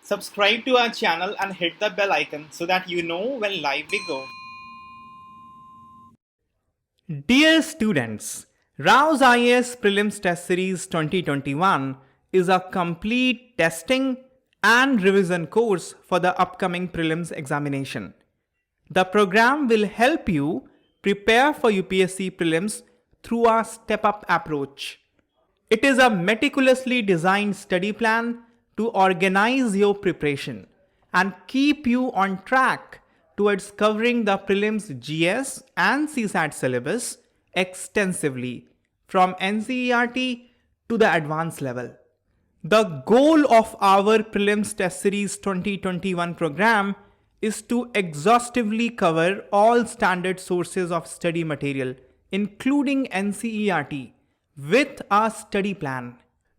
Subscribe to our channel and hit the bell icon so that you know when live we go. Dear students, Rao's IAS Prelims Test Series 2021 is a complete testing and revision course for the upcoming prelims examination. The program will help you prepare for UPSC prelims through a step-up approach. It is a meticulously designed study plan to organize your preparation and keep you on track towards covering the prelims GS and CSAT syllabus extensively from NCERT to the advanced level. The goal of our Prelims Test Series 2021 program is to exhaustively cover all standard sources of study material, including NCERT, with a study plan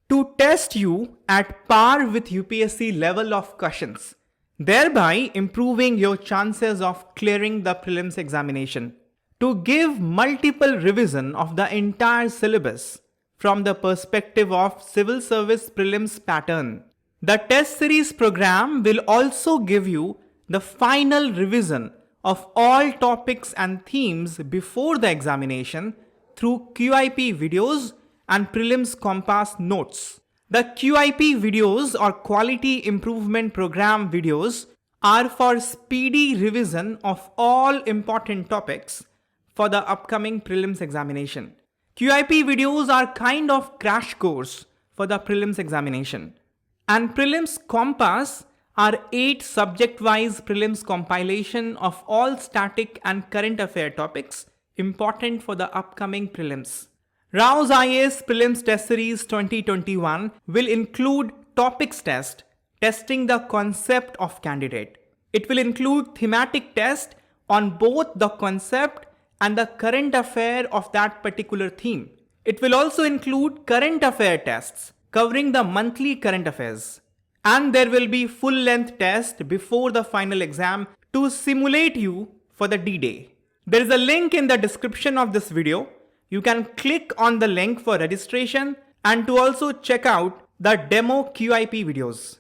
to test you at par with UPSC level of questions, thereby improving your chances of clearing the prelims examination. To give multiple revision of the entire syllabus from the perspective of civil service prelims pattern. The test series program will also give you the final revision of all topics and themes before the examination through QIP videos and prelims compass notes. The QIP videos or Quality Improvement Program videos are for speedy revision of all important topics for the upcoming prelims examination. QIP videos are kind of crash course for the prelims examination. And prelims compass are 8 subject-wise prelims compilation of all static and current affair topics important for the upcoming prelims. Rao's IAS Prelims Test Series 2021 will include topics test, testing the concept of candidate. It will include thematic test on both the concept and the current affair of that particular theme. It will also include current affair tests covering the monthly current affairs. And there will be full-length test before the final exam to simulate you for the D-Day. There is a link in the description of this video. You can click on the link for registration and to also check out the demo QIP videos.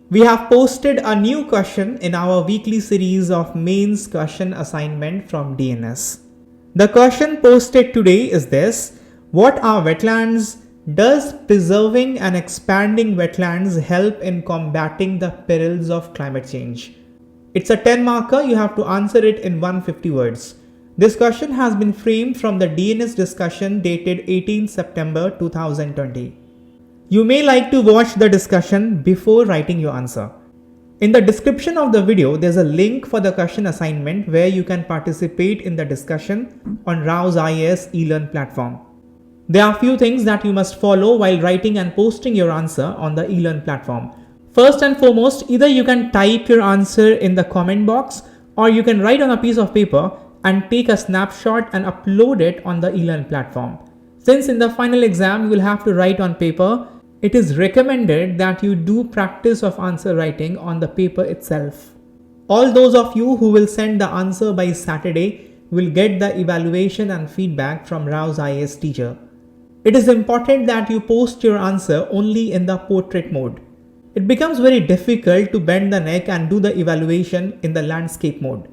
We have posted a new question in our weekly series of mains question assignment from DNS. The question posted today is this: what are wetlands? Does preserving and expanding wetlands help in combating the perils of climate change? It's a 10 marker. You have to answer it in 150 words. This question has been framed from the DNS discussion dated 18 September 2020. You may like to watch the discussion before writing your answer. In the description of the video, there's a link for the question assignment where you can participate in the discussion on Rao's IAS eLearn platform. There are a few things that you must follow while writing and posting your answer on the eLearn platform. First and foremost, either you can type your answer in the comment box or you can write on a piece of paper and take a snapshot and upload it on the eLearn platform. Since in the final exam you will have to write on paper, it is recommended that you do practice of answer writing on the paper itself. All those of you who will send the answer by Saturday will get the evaluation and feedback from Rao's IAS teacher. It is important that you post your answer only in the portrait mode. It becomes very difficult to bend the neck and do the evaluation in the landscape mode.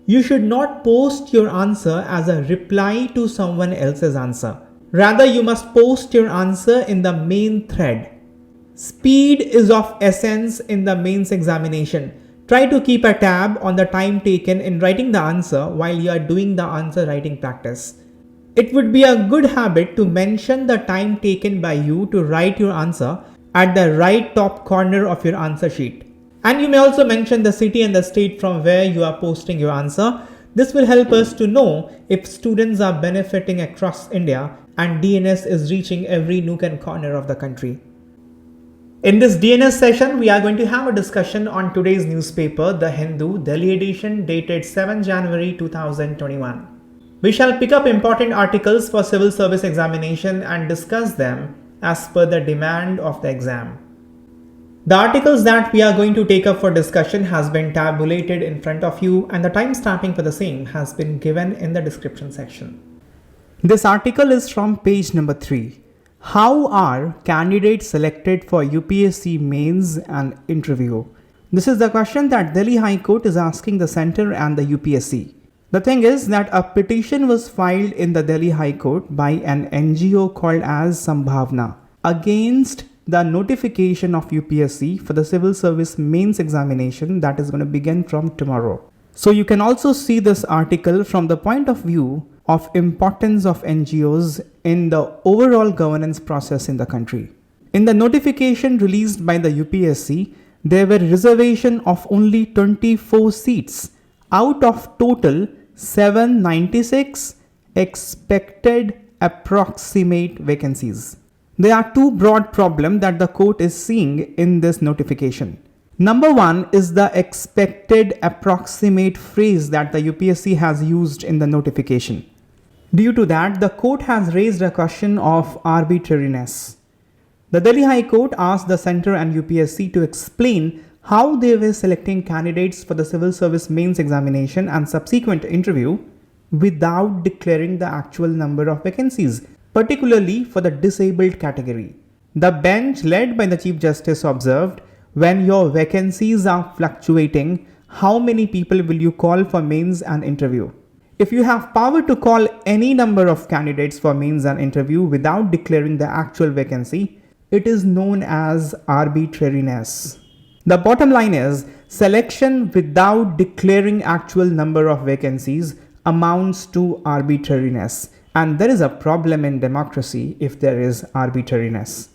You should not post your answer as a reply to someone else's answer. Rather, you must post your answer in the main thread. Speed is of essence in the mains examination. Try to keep a tab on the time taken in writing the answer while you are doing the answer writing practice. It would be a good habit to mention the time taken by you to write your answer at the right top corner of your answer sheet. And you may also mention the city and the state from where you are posting your answer. This will help us to know if students are benefiting across India and DNS is reaching every nook and corner of the country. In this DNS session, we are going to have a discussion on today's newspaper, The Hindu, Delhi edition dated 7 January 2021. We shall pick up important articles for civil service examination and discuss them as per the demand of the exam. The articles that we are going to take up for discussion has been tabulated in front of you and the time stamping for the same has been given in the description section. This article is from page number 3. How are candidates selected for UPSC mains and interview? This is the question that Delhi High Court is asking the center and the UPSC. The thing is that a petition was filed in the Delhi High Court by an NGO called as Sambhavna against the notification of UPSC for the civil service mains examination that is going to begin from tomorrow. So you can also see this article from the point of view of importance of NGOs in the overall governance process in the country. In the notification released by the UPSC, there were reservation of only 24 seats out of total 796 expected approximate vacancies. There are two broad problems that the court is seeing in this notification. Number one is the expected approximate phrase that the UPSC has used in the notification. Due to that, the court has raised a question of arbitrariness. The Delhi High Court asked the center and UPSC to explain how they were selecting candidates for the civil service mains examination and subsequent interview without declaring the actual number of vacancies, particularly for the disabled category. The bench led by the Chief Justice observed, when your vacancies are fluctuating, how many people will you call for mains and interview? If you have power to call any number of candidates for mains and interview without declaring the actual vacancy, it is known as arbitrariness. The bottom line is, selection without declaring actual number of vacancies amounts to arbitrariness, and there is a problem in democracy if there is arbitrariness.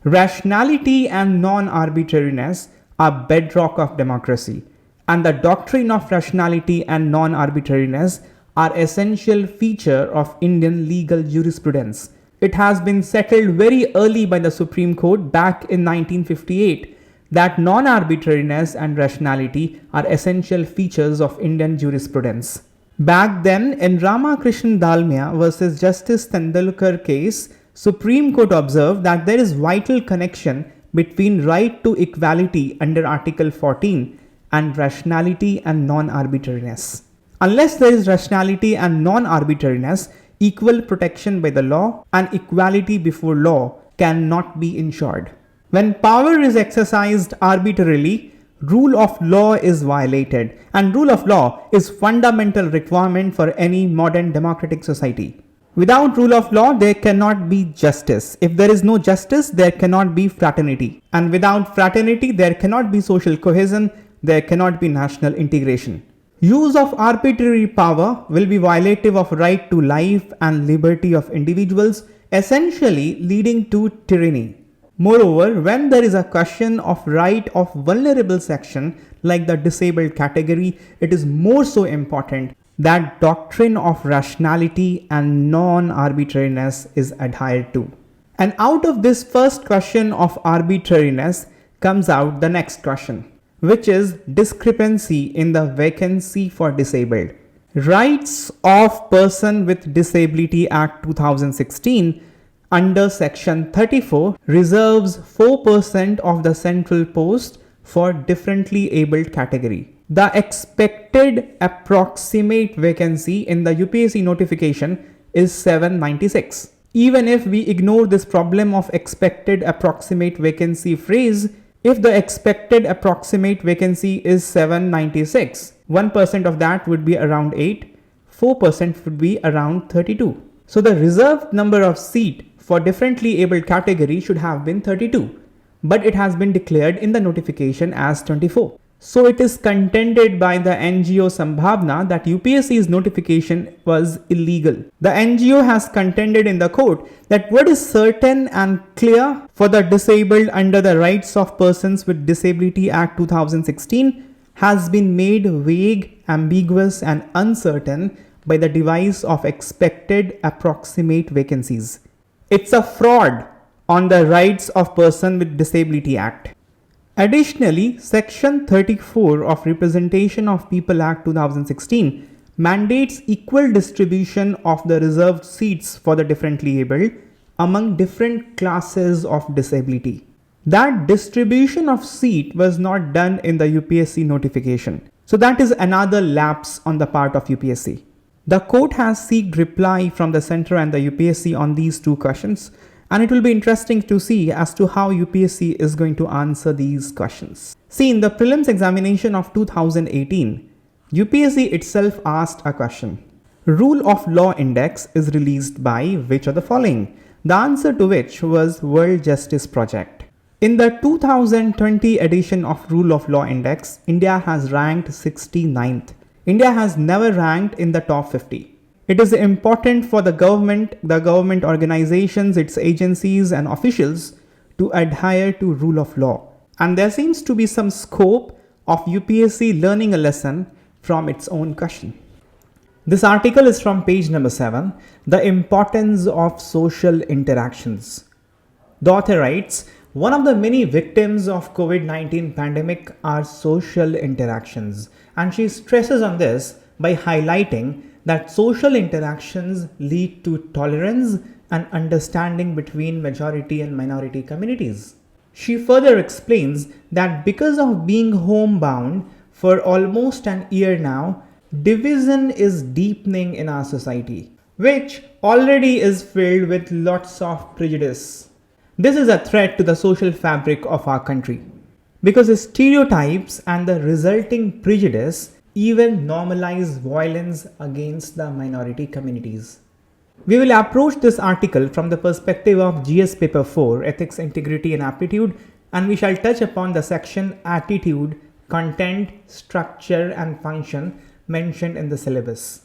Rationality and non-arbitrariness are bedrock of democracy, and the doctrine of rationality and non-arbitrariness are essential feature of Indian legal jurisprudence. It has been settled very early by the Supreme Court back in 1958 that non-arbitrariness and rationality are essential features of Indian jurisprudence. Back then, in Ramakrishnan Dalmia versus Justice Tendulkar case, Supreme Court observed that there is vital connection between right to equality under Article 14 and rationality and non-arbitrariness. Unless there is rationality and non-arbitrariness, equal protection by the law and equality before law cannot be ensured. When power is exercised arbitrarily, rule of law is violated, and rule of law is fundamental requirement for any modern democratic society. Without rule of law, there cannot be justice. If there is no justice, there cannot be fraternity. And without fraternity, there cannot be social cohesion, there cannot be national integration. Use of arbitrary power will be violative of right to life and liberty of individuals, essentially leading to tyranny. Moreover, when there is a question of right of vulnerable section like the disabled category, it is more so important that doctrine of rationality and non-arbitrariness is adhered to. And out of this first question of arbitrariness comes out the next question, which is discrepancy in the vacancy for disabled. Rights of Person with Disability Act 2016 under section 34 reserves 4% of the central post for differently abled category. The expected approximate vacancy in the UPSC notification is 796. Even if we ignore this problem of expected approximate vacancy phrase, if the expected approximate vacancy is 796, 1% of that would be around 8, 4% would be around 32. So the reserved number of seat for differently abled category should have been 32, but it has been declared in the notification as 24. So it is contended by the NGO Sambhavna that UPSC's notification was illegal. The NGO has contended in the court that what is certain and clear for the disabled under the Rights of Persons with Disability Act 2016 has been made vague, ambiguous and uncertain by the device of expected approximate vacancies. It's a fraud on the Rights of Person with Disability Act. Additionally, Section 34 of Representation of People Act 2016 mandates equal distribution of the reserved seats for the differently abled among different classes of disability. That distribution of seat was not done in the UPSC notification. So that is another lapse on the part of UPSC. The court has sought reply from the center and the UPSC on these two questions, and it will be interesting to see as to how UPSC is going to answer these questions. See, in the prelims examination of 2018, UPSC itself asked a question. Rule of Law Index is released by which of the following? The answer to which was World Justice Project. In the 2020 edition of Rule of Law Index, India has ranked 69th. India has never ranked in the top 50. It is important for the government organizations, its agencies and officials to adhere to rule of law. And there seems to be some scope of UPSC learning a lesson from its own question. This article is from page number 7, The Importance of Social Interactions. The author writes, one of the many victims of COVID-19 pandemic are social interactions, and she stresses on this by highlighting that social interactions lead to tolerance and understanding between majority and minority communities. She further explains that because of being homebound for almost an year now, division is deepening in our society, which already is filled with lots of prejudice. This is a threat to the social fabric of our country, because the stereotypes and the resulting prejudice even normalize violence against the minority communities. We will approach this article from the perspective of GS Paper 4, Ethics, Integrity and Aptitude, and we shall touch upon the section Attitude, Content, Structure and Function mentioned in the syllabus.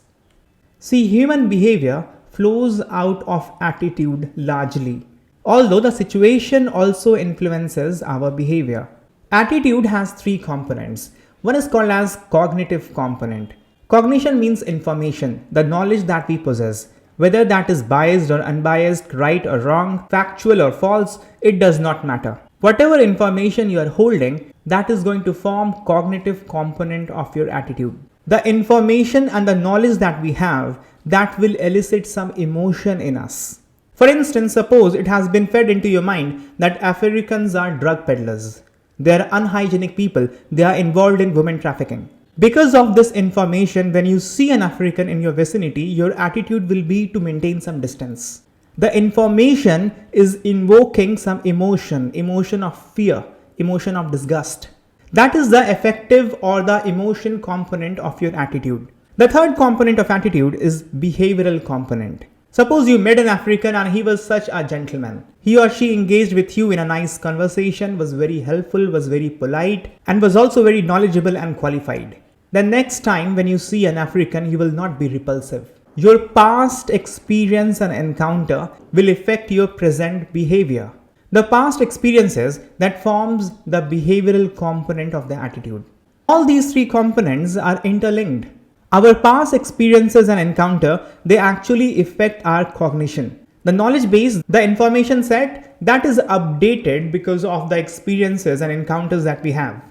See, human behavior flows out of attitude largely, although the situation also influences our behavior. Attitude has three components. One is called as cognitive component. Cognition means information, the knowledge that we possess. Whether that is biased or unbiased, right or wrong, factual or false, it does not matter. Whatever information you are holding, that is going to form cognitive component of your attitude. The information and the knowledge that we have, that will elicit some emotion in us. For instance, suppose it has been fed into your mind that Africans are drug peddlers. They are unhygienic people. They are involved in women trafficking. Because of this information, when you see an African in your vicinity, your attitude will be to maintain some distance. The information is invoking some emotion of fear, emotion of disgust. That is the affective or the emotion component of your attitude. The third component of attitude is behavioral component. Suppose you met an African and he was such a gentleman. He or she engaged with you in a nice conversation, was very helpful, was very polite, and was also very knowledgeable and qualified. The next time when you see an African, you will not be repulsive. Your past experience and encounter will affect your present behavior. The past experiences that forms the behavioral component of the attitude. All these three components are interlinked. Our past experiences and encounter, they actually affect our cognition. The knowledge base, the information set, that is updated because of the experiences and encounters that we have.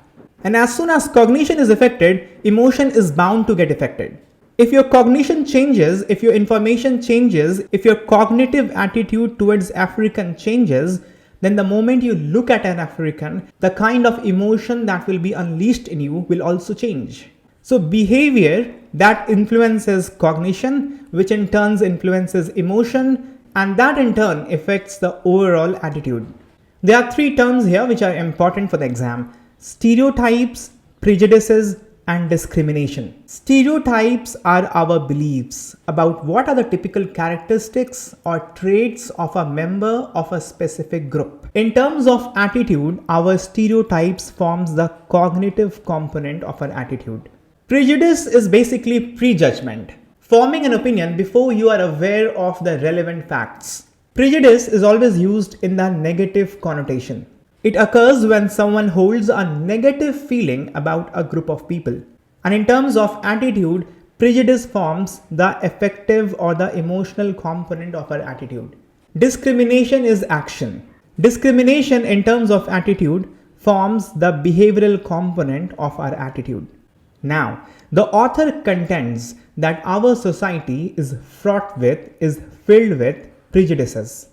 And as soon as cognition is affected, emotion is bound to get affected. If your cognition changes, if your information changes, if your cognitive attitude towards African changes, then the moment you look at an African, the kind of emotion that will be unleashed in you will also change. So behavior that influences cognition, which in turn influences emotion, and that in turn affects the overall attitude. There are three terms here which are important for the exam: stereotypes, prejudices, and discrimination. Stereotypes are our beliefs about what are the typical characteristics or traits of a member of a specific group. In terms of attitude, our stereotypes forms the cognitive component of our attitude. Prejudice is basically prejudgment, forming an opinion before you are aware of the relevant facts. Prejudice is always used in the negative connotation. It occurs when someone holds a negative feeling about a group of people. And in terms of attitude, prejudice forms the affective or the emotional component of our attitude. Discrimination is action. Discrimination in terms of attitude forms the behavioral component of our attitude. Now, the author contends that our society is filled with prejudices.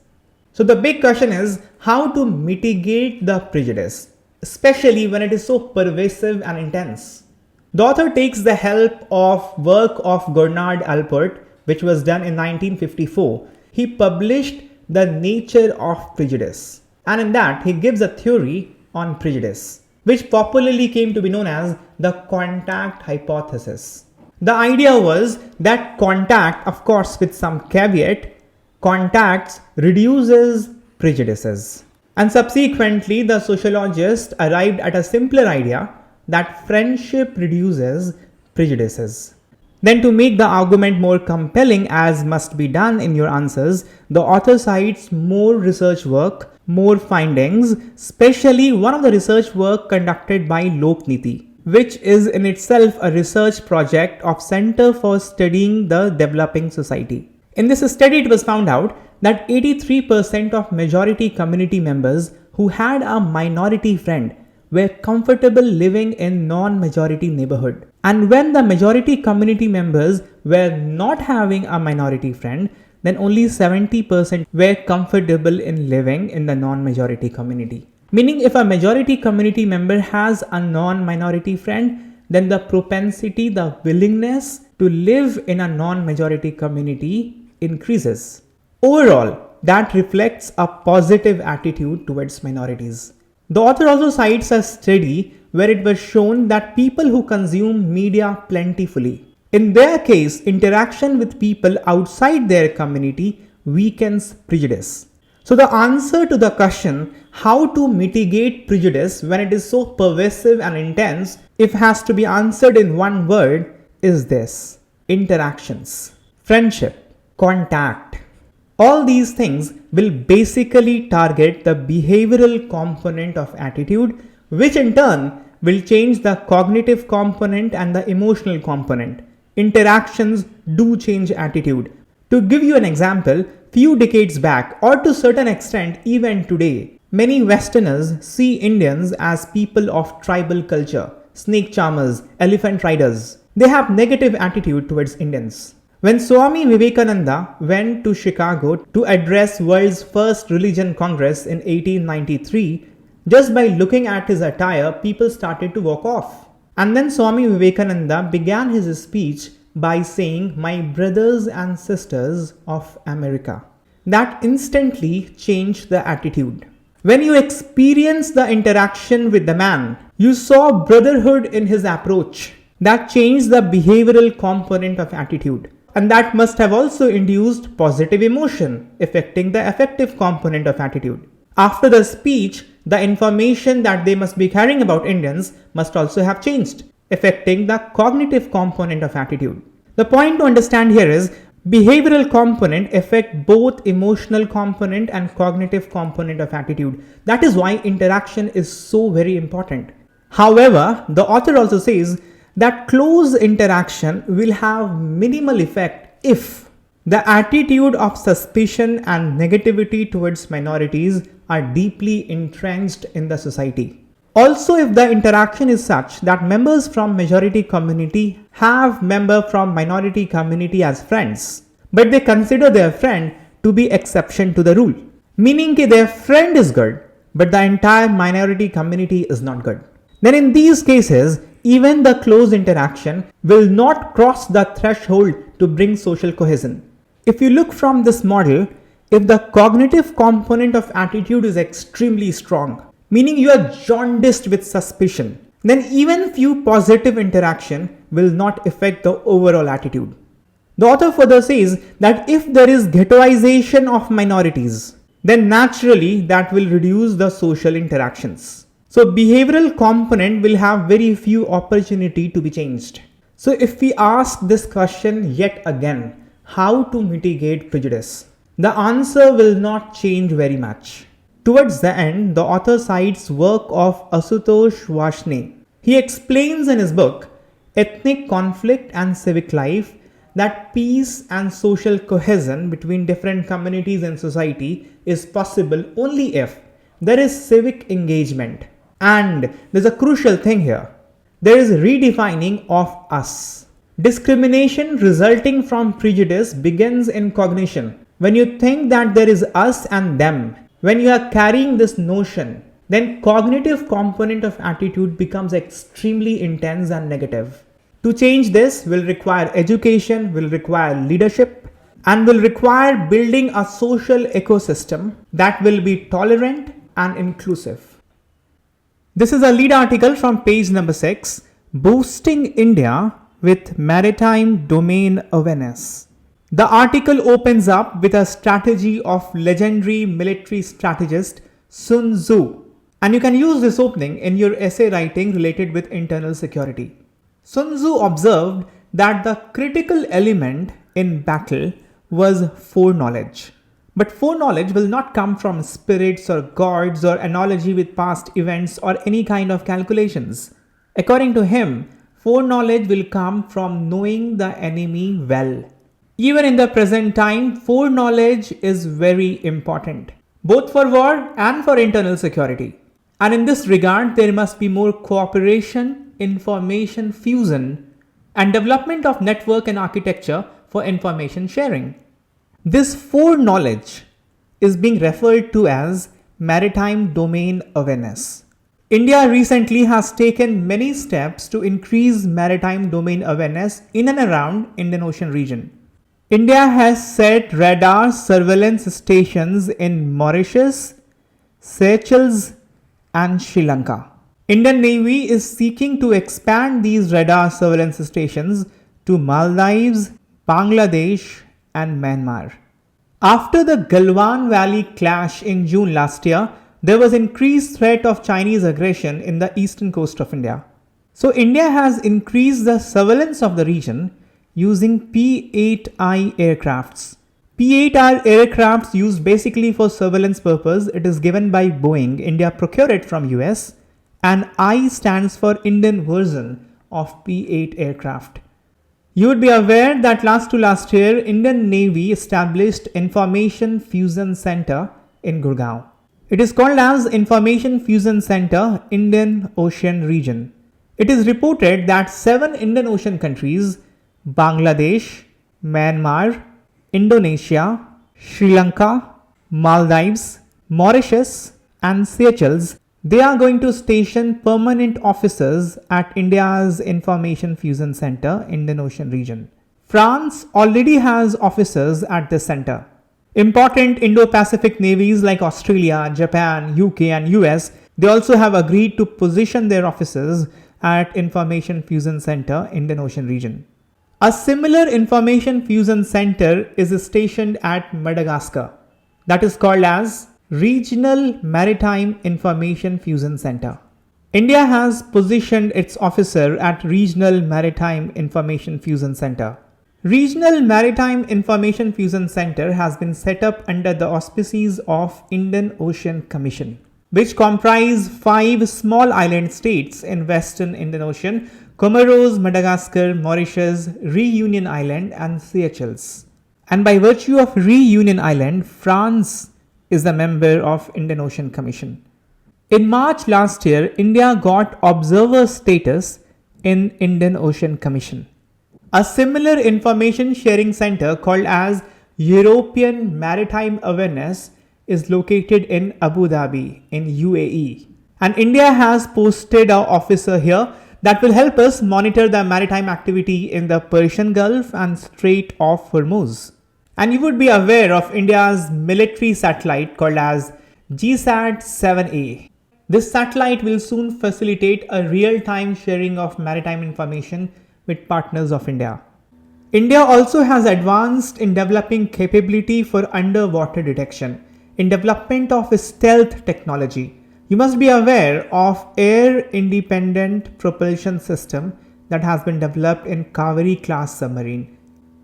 So the big question is how to mitigate the prejudice, especially when it is so pervasive and intense. The author takes the help of work of Gernard Alpert, which was done in 1954. He published The Nature of Prejudice, and in that he gives a theory on prejudice, which popularly came to be known as the contact hypothesis. The idea was that contact, of course with some caveat, contacts reduces prejudices. And subsequently, the sociologist arrived at a simpler idea that friendship reduces prejudices. Then, to make the argument more compelling, as must be done in your answers, the author cites more research work, more findings, especially one of the research work conducted by Lokniti, which is in itself a research project of Center for Studying the Developing Society. In this study, it was found out that 83% of majority community members who had a minority friend were comfortable living in non-majority neighborhood. And when the majority community members were not having a minority friend, then only 70% were comfortable in living in the non-majority community. Meaning, if a majority community member has a non-minority friend, then the propensity, the willingness to live in a non-majority community increases. Overall, that reflects a positive attitude towards minorities. The author also cites a study where it was shown that people who consume media plentifully, in their case, interaction with people outside their community weakens prejudice. So the answer to the question, how to mitigate prejudice when it is so pervasive and intense, if it has to be answered in one word, is this: interactions, friendship, contact. All these things will basically target the behavioral component of attitude, which in turn will change the cognitive component and the emotional component. Interactions do change attitude. To give you an example, few decades back, or to a certain extent even today, many Westerners see Indians as people of tribal culture, snake charmers, elephant riders. They have negative attitude towards Indians. When Swami Vivekananda went to Chicago to address world's first religion congress in 1893, just by looking at his attire, people started to walk off. And then Swami Vivekananda began his speech by saying, "My brothers and sisters of America." That instantly changed the attitude. When you experienced the interaction with the man, you saw brotherhood in his approach. That changed the behavioral component of attitude. And that must have also induced positive emotion, affecting the affective component of attitude. After the speech, the information that they must be carrying about Indians must also have changed, affecting the cognitive component of attitude. The point to understand here is behavioral component affect both emotional component and cognitive component of attitude. That is why interaction is so very important. However, the author also says that close interaction will have minimal effect if the attitude of suspicion and negativity towards minorities are deeply entrenched in the society. Also, if the interaction is such that members from majority community have members from minority community as friends, but they consider their friend to be exception to the rule, meaning that their friend is good, but the entire minority community is not good, then in these cases, even the close interaction will not cross the threshold to bring social cohesion. If you look from this model, if the cognitive component of attitude is extremely strong, meaning you are jaundiced with suspicion, then even few positive interaction will not affect the overall attitude. The author further says that if there is ghettoization of minorities, then naturally that will reduce the social interactions. So behavioral component will have very few opportunity to be changed. So if we ask this question yet again, how to mitigate prejudice, the answer will not change very much. Towards the end, the author cites work of Asutosh Varshney. He explains in his book, Ethnic Conflict and Civic Life, that peace and social cohesion between different communities in society is possible only if there is civic engagement. And there's a crucial thing here. There is redefining of us. Discrimination resulting from prejudice begins in cognition. When you think that there is us and them, when you are carrying this notion, then cognitive component of attitude becomes extremely intense and negative. To change this will require education, will require leadership, and will require building a social ecosystem that will be tolerant and inclusive. This is a lead article from page number 6, Boosting India with Maritime Domain Awareness. The article opens up with a strategy of legendary military strategist Sun Tzu, and you can use this opening in your essay writing related with internal security. Sun Tzu observed that the critical element in battle was foreknowledge. But foreknowledge will not come from spirits or gods or analogy with past events or any kind of calculations. According to him, foreknowledge will come from knowing the enemy well. Even in the present time, foreknowledge is very important, both for war and for internal security. And in this regard, there must be more cooperation, information fusion, and development of network and architecture for information sharing. This foreknowledge is being referred to as maritime domain awareness. India recently has taken many steps to increase maritime domain awareness in and around Indian Ocean region. India has set radar surveillance stations in Mauritius, Seychelles, and Sri Lanka. Indian Navy is seeking to expand these radar surveillance stations to Maldives, Bangladesh, and Myanmar. After the Galwan Valley clash in June last year, there was increased threat of Chinese aggression in the eastern coast of India. So India has increased the surveillance of the region using P-8I aircrafts. P-8 are aircrafts used basically for surveillance purpose. It is given by Boeing. India procured it from US, and I stands for Indian version of P-8 aircraft. You would be aware that last year, Indian Navy established Information Fusion Center in Gurgaon. It is called as Information Fusion Center, Indian Ocean region. It is reported that 7 Indian Ocean countries, Bangladesh, Myanmar, Indonesia, Sri Lanka, Maldives, Mauritius, and Seychelles, they are going to station permanent officers at India's Information Fusion Center, Indian Ocean region. France already has officers at this center. Important Indo-Pacific navies like Australia, Japan, UK, and US, they also have agreed to position their officers at Information Fusion Center, Indian Ocean region. A similar Information Fusion Center is stationed at Madagascar, that is called as Regional Maritime Information Fusion Center. India has positioned its officer at Regional Maritime Information Fusion Center. Regional Maritime Information Fusion Center has been set up under the auspices of Indian Ocean Commission, which comprise 5 small island states in Western Indian Ocean: Comoros, Madagascar, Mauritius, Reunion Island, and Seychelles. And by virtue of Reunion Island, France is a member of Indian Ocean Commission. In March last year, India got observer status in Indian Ocean Commission. A similar information sharing center called as European Maritime Awareness is located in Abu Dhabi in UAE. And India has posted an officer here that will help us monitor the maritime activity in the Persian Gulf and Strait of Hormuz. And you would be aware of India's military satellite called as GSAT-7A. This satellite will soon facilitate a real-time sharing of maritime information with partners of India. India also has advanced in developing capability for underwater detection, in development of stealth technology. You must be aware of air-independent propulsion system that has been developed in Kaveri class submarine.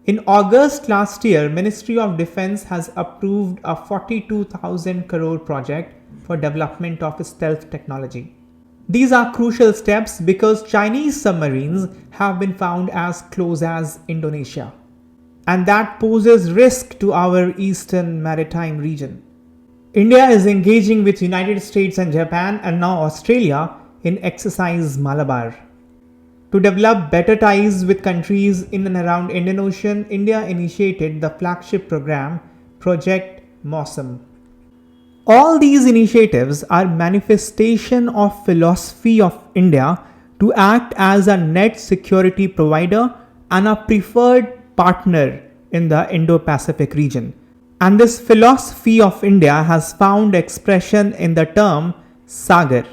In August last year, Ministry of Defense has approved a 42,000 crore project for development of stealth technology. These are crucial steps because Chinese submarines have been found as close as Indonesia, and that poses risk to our eastern maritime region. India is engaging with United States and Japan and now Australia in Exercise Malabar. To develop better ties with countries in and around Indian Ocean, India initiated the flagship program Project Mawsum. All these initiatives are manifestation of philosophy of India to act as a net security provider and a preferred partner in the Indo-Pacific region. And this philosophy of India has found expression in the term Sagar,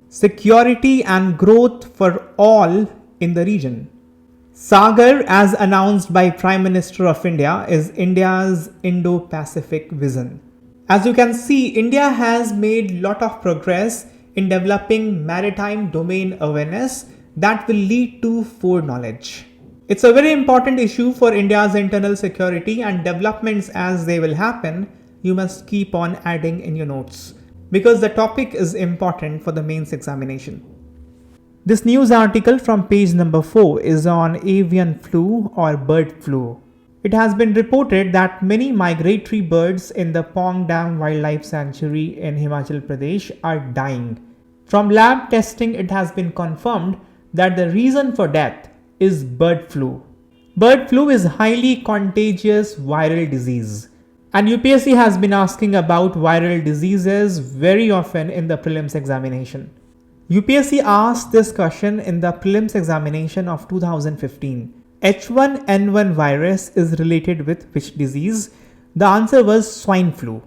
security and growth for all in the region. Sagar, as announced by Prime Minister of India, is India's Indo-Pacific vision. As you can see, India has made lot of progress in developing maritime domain awareness that will lead to foreknowledge. It's a very important issue for India's internal security, and developments as they will happen, you must keep on adding in your notes because the topic is important for the mains examination. This news article from page number 4 is on avian flu or bird flu. It has been reported that many migratory birds in the Pong Dam Wildlife Sanctuary in Himachal Pradesh are dying. From lab testing, it has been confirmed that the reason for death is bird flu. Bird flu is highly contagious viral disease, and UPSC has been asking about viral diseases very often in the prelims examination. UPSC asked this question in the prelims examination of 2015. H1N1 virus is related with which disease? The answer was swine flu.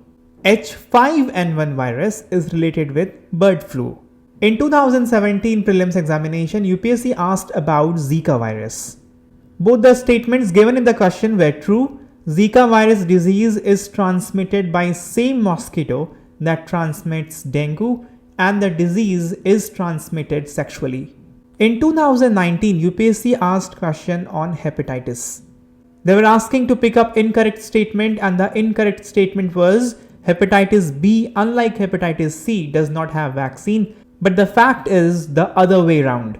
H5N1 virus is related with bird flu. In 2017 prelims examination, UPSC asked about Zika virus. Both the statements given in the question were true. Zika virus disease is transmitted by same mosquito that transmits dengue, and the disease is transmitted sexually. In 2019, UPSC asked question on hepatitis. They were asking to pick up incorrect statement, and the incorrect statement was hepatitis B, unlike hepatitis C, does not have vaccine. But the fact is the other way around.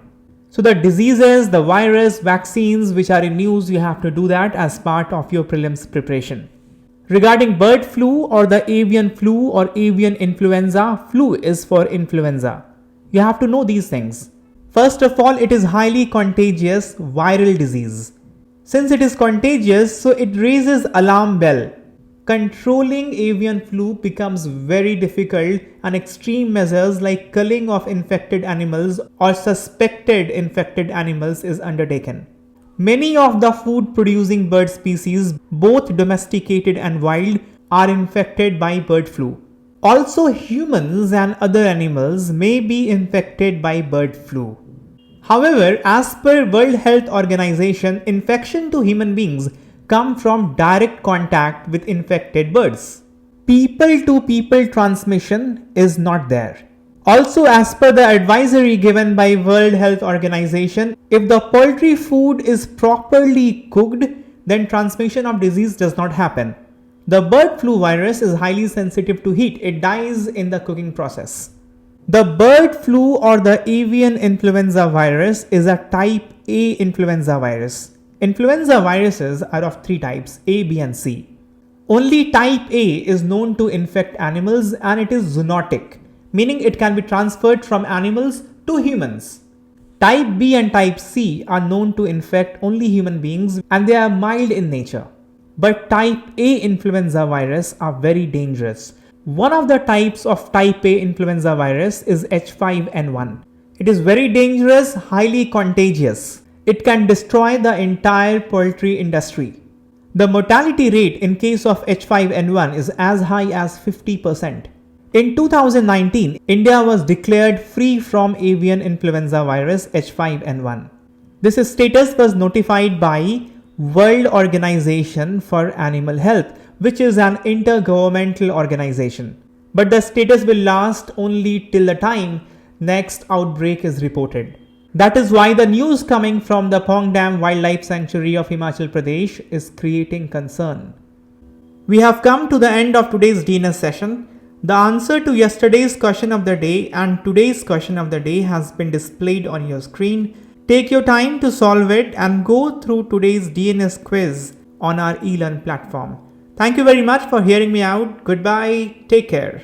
So the diseases, the virus, vaccines which are in news, you have to do that as part of your prelims preparation. Regarding bird flu or the avian flu or avian influenza, flu is for influenza. You have to know these things. First of all, it is highly contagious viral disease. Since it is contagious, so it raises alarm bell. Controlling avian flu becomes very difficult, and extreme measures like culling of infected animals or suspected infected animals is undertaken. Many of the food producing bird species, both domesticated and wild, are infected by bird flu. Also, humans and other animals may be infected by bird flu. However, as per World Health Organization, infection to human beings come from direct contact with infected birds. People to people transmission is not there. Also, as per the advisory given by World Health Organization, if the poultry food is properly cooked, then transmission of disease does not happen. The bird flu virus is highly sensitive to heat. It dies in the cooking process. The bird flu or the avian influenza virus is a type A influenza virus. Influenza viruses are of 3 types, A, B and C. Only type A is known to infect animals, and it is zoonotic, meaning it can be transferred from animals to humans. Type B and type C are known to infect only human beings, and they are mild in nature. But type A influenza virus are very dangerous. One of the types of type A influenza virus is H5N1. It is very dangerous, highly contagious. It can destroy the entire poultry industry. The mortality rate in case of H5N1 is as high as 50%. In 2019, India was declared free from avian influenza virus H5N1. This status was notified by World Organization for Animal Health, which is an intergovernmental organization. But the status will last only till the time next outbreak is reported. That is why the news coming from the Pong Dam Wildlife Sanctuary of Himachal Pradesh is creating concern. We have come to the end of today's DNS session. The answer to yesterday's question of the day and today's question of the day has been displayed on your screen. Take your time to solve it and go through today's DNS quiz on our eLearn platform. Thank you very much for hearing me out. Goodbye. Take care.